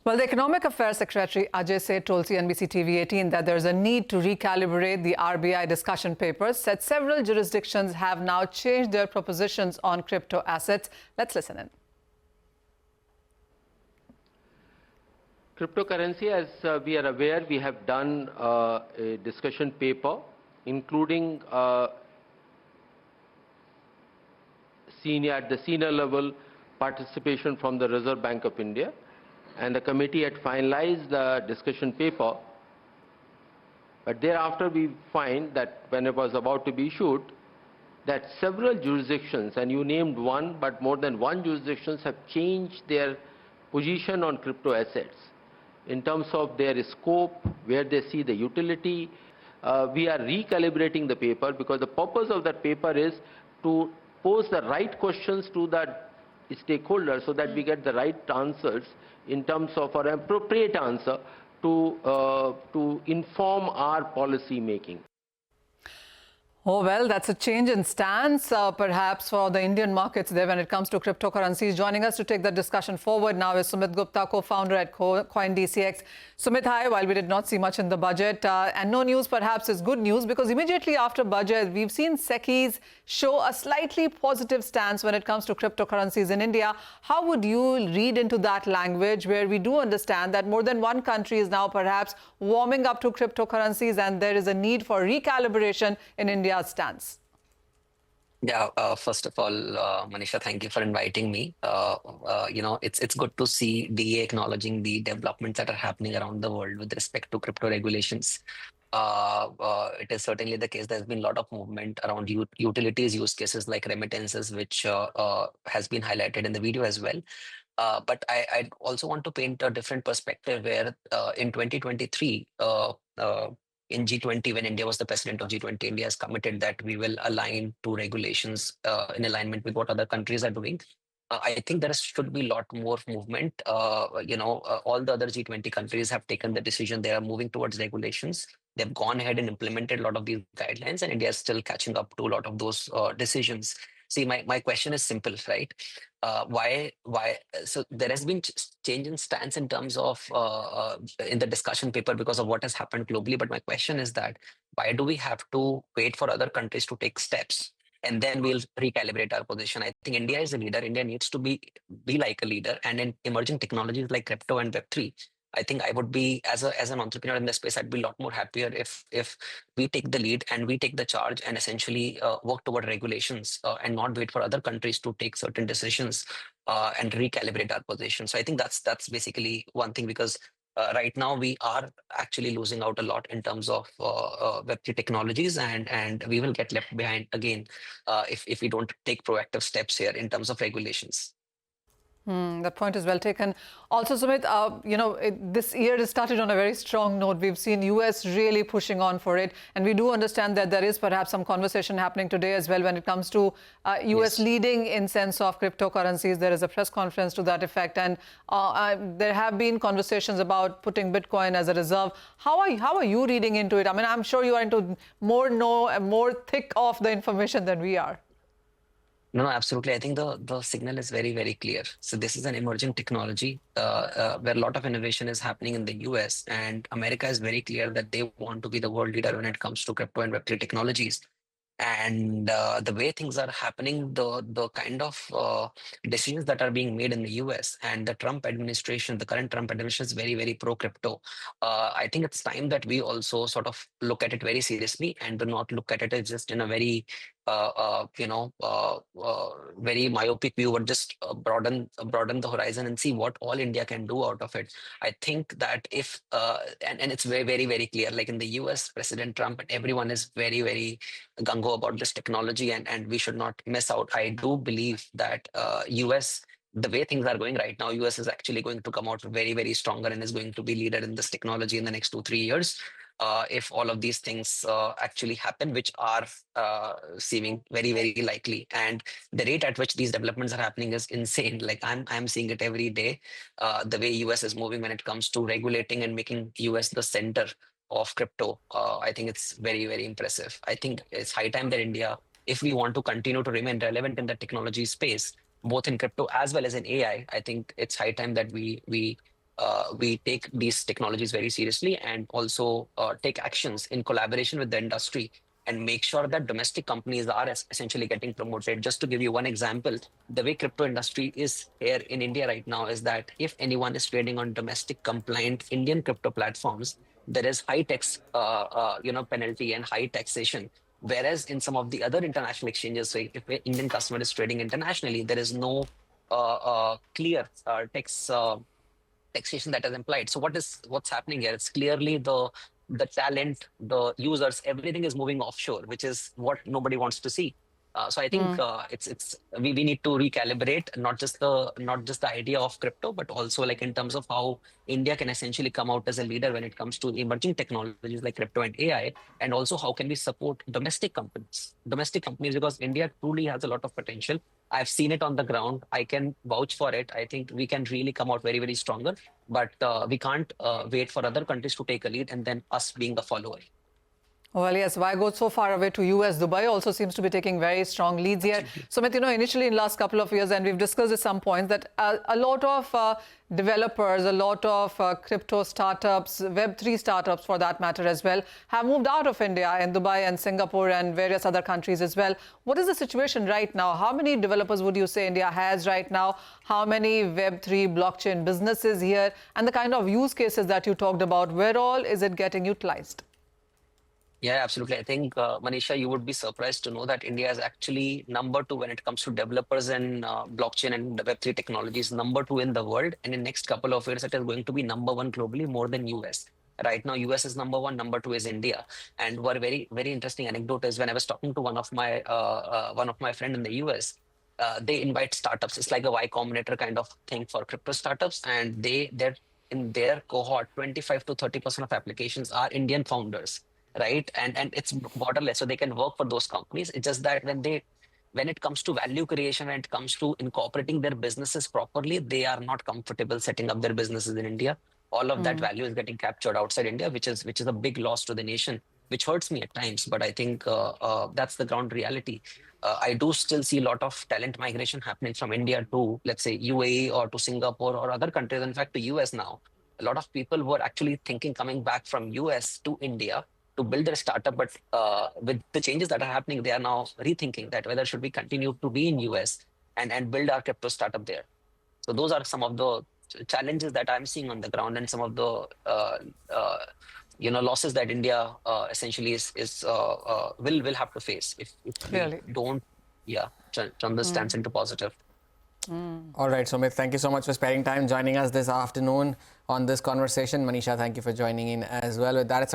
Well, the Economic Affairs Secretary Ajay Seth told CNBC TV18 that there's a need to recalibrate the RBI discussion papers. Said several jurisdictions have now changed their propositions on crypto assets. Let's listen in. Cryptocurrency, as we are aware, we have done a discussion paper, including at the senior level participation from the Reserve Bank of India. And the committee had finalized the discussion paper, but thereafter we find that when it was about to be issued, that several jurisdictions, and you named one, but more than one jurisdictions have changed their position on crypto assets in terms of their scope, where they see the utility. We are recalibrating the paper because the purpose of that paper is to pose the right questions to the stakeholders so that we get the right answers in terms of an appropriate answer to inform our policy making. Oh, well, that's a change in stance, perhaps, for the Indian markets there when it comes to cryptocurrencies. Joining us to take the discussion forward now is Sumit Gupta, co-founder at CoinDCX. Sumit, hi. While we did not see much in the budget, and no news perhaps is good news, because immediately after budget, we've seen SECIs show a slightly positive stance when it comes to cryptocurrencies in India. How would you read into that language, where we do understand that more than one country is now perhaps warming up to cryptocurrencies and there is a need for recalibration in India? Stance? Yeah, first of all, Manisha, thank you for inviting me. It's good to see DA acknowledging the developments that are happening around the world with respect to crypto regulations. It is certainly the case. There's been a lot of movement around utilities use cases like remittances, which has been highlighted in the video as well. But I also want to paint a different perspective where in 2023, in G20, when India was the president of G20, India has committed that we will align to regulations in alignment with what other countries are doing. I think there should be a lot more movement. All the other G20 countries have taken the decision. They are moving towards regulations. They've gone ahead and implemented a lot of these guidelines, and India is still catching up to a lot of those decisions. See, my question is simple, right? Why? So there has been change in stance in terms of in the discussion paper because of what has happened globally. But my question is that why do we have to wait for other countries to take steps and then we'll recalibrate our position? I think India is a leader. India needs to be like a leader, and in emerging technologies like crypto and Web3. I think I would be, as an entrepreneur in this space, I'd be a lot more happier if we take the lead and we take the charge and essentially work toward regulations and not wait for other countries to take certain decisions and recalibrate our position. So I think that's basically one thing, because right now we are actually losing out a lot in terms of Web3 technologies, and we will get left behind again if we don't take proactive steps here in terms of regulations. That point is well taken. Also, Sumit, this year has started on a very strong note. We've seen US really pushing on for it. And we do understand that there is perhaps some conversation happening today as well when it comes to US leading in sense of cryptocurrencies. There is a press conference to that effect. And there have been conversations about putting Bitcoin as a reserve. How are you reading into it? I mean, I'm sure you are into more thick of the information than we are. No, absolutely. I think the signal is very, very clear. So this is an emerging technology where a lot of innovation is happening in the US, and America is very clear that they want to be the world leader when it comes to crypto and Web3 technologies. And the way things are happening, the kind of decisions that are being made in the US and the Trump administration, the current Trump administration is very, very pro-crypto. I think it's time that we also sort of look at it very seriously and do not look at it as just in a very very myopic view, or just broaden the horizon and see what all India can do out of it. I think that if and it's very, very, very clear, like in the US, President Trump and everyone is very, very gung-ho about this technology, and we should not miss out. I do believe that US, the way things are going right now, US is actually going to come out very, very stronger and is going to be leader in this technology in the next 2-3 years. If all of these things actually happen, which are seeming very, very likely. And the rate at which these developments are happening is insane. Like I'm seeing it every day, the way US is moving when it comes to regulating and making US the center of crypto. I think it's very, very impressive. I think it's high time that India, if we want to continue to remain relevant in the technology space, both in crypto as well as in AI, I think it's high time that we we take these technologies very seriously and also take actions in collaboration with the industry and make sure that domestic companies are essentially getting promoted. Just to give you one example, the way crypto industry is here in India right now is that if anyone is trading on domestic compliant Indian crypto platforms, there is high tax, penalty and high taxation. Whereas in some of the other international exchanges, so if an Indian customer is trading internationally, there is no clear taxation that is implied. So what's happening here? It's clearly the talent, the users, everything is moving offshore, which is what nobody wants to see. So I think we need to recalibrate not just the idea of crypto, but also like in terms of how India can essentially come out as a leader when it comes to emerging technologies like crypto and AI, and also how can we support domestic companies because India truly has a lot of potential. I've seen it on the ground. I can vouch for it. I think we can really come out very, very stronger, but we can't wait for other countries to take a lead and then us being a follower. Well, yes, why go so far away to US? Dubai also seems to be taking very strong leads here. Sumit, initially in the last couple of years, and we've discussed at some points, that a lot of developers, a lot of crypto startups, Web3 startups for that matter as well, have moved out of India and Dubai and Singapore and various other countries as well. What is the situation right now? How many developers would you say India has right now? How many Web3 blockchain businesses here? And the kind of use cases that you talked about, where all is it getting utilized? Yeah, absolutely. I think, Manisha, you would be surprised to know that India is actually number 2 when it comes to developers and blockchain and Web3 technologies, number 2 in the world. And in the next couple of years, it is going to be number 1 globally, more than US. Right now, US is number 1, number 2 is India. And one very, very interesting anecdote is when I was talking to one of my friend in the US, they invite startups. It's like a Y Combinator kind of thing for crypto startups. And they're in their cohort, 25 to 30% of applications are Indian founders. Right, and it's borderless, so they can work for those companies. It's just that when it comes to value creation and it comes to incorporating their businesses properly, they are not comfortable setting up their businesses in India. All of that value is getting captured outside India, which is a big loss to the nation, which hurts me at times. But I think that's the ground reality. I do still see a lot of talent migration happening from India to, let's say, UAE or to Singapore or other countries. In fact, to US now, a lot of people were actually thinking coming back from US to India to build their startup, but with the changes that are happening, they are now rethinking that whether should we continue to be in US and build our crypto startup there. So those are some of the challenges that I'm seeing on the ground, and some of the losses that India essentially will have to face if Really? we don't turn the stance into positive. All right, Sumit, thank you so much for sparing time joining us this afternoon on this conversation. Manisha, thank you for joining in as well. With that, it's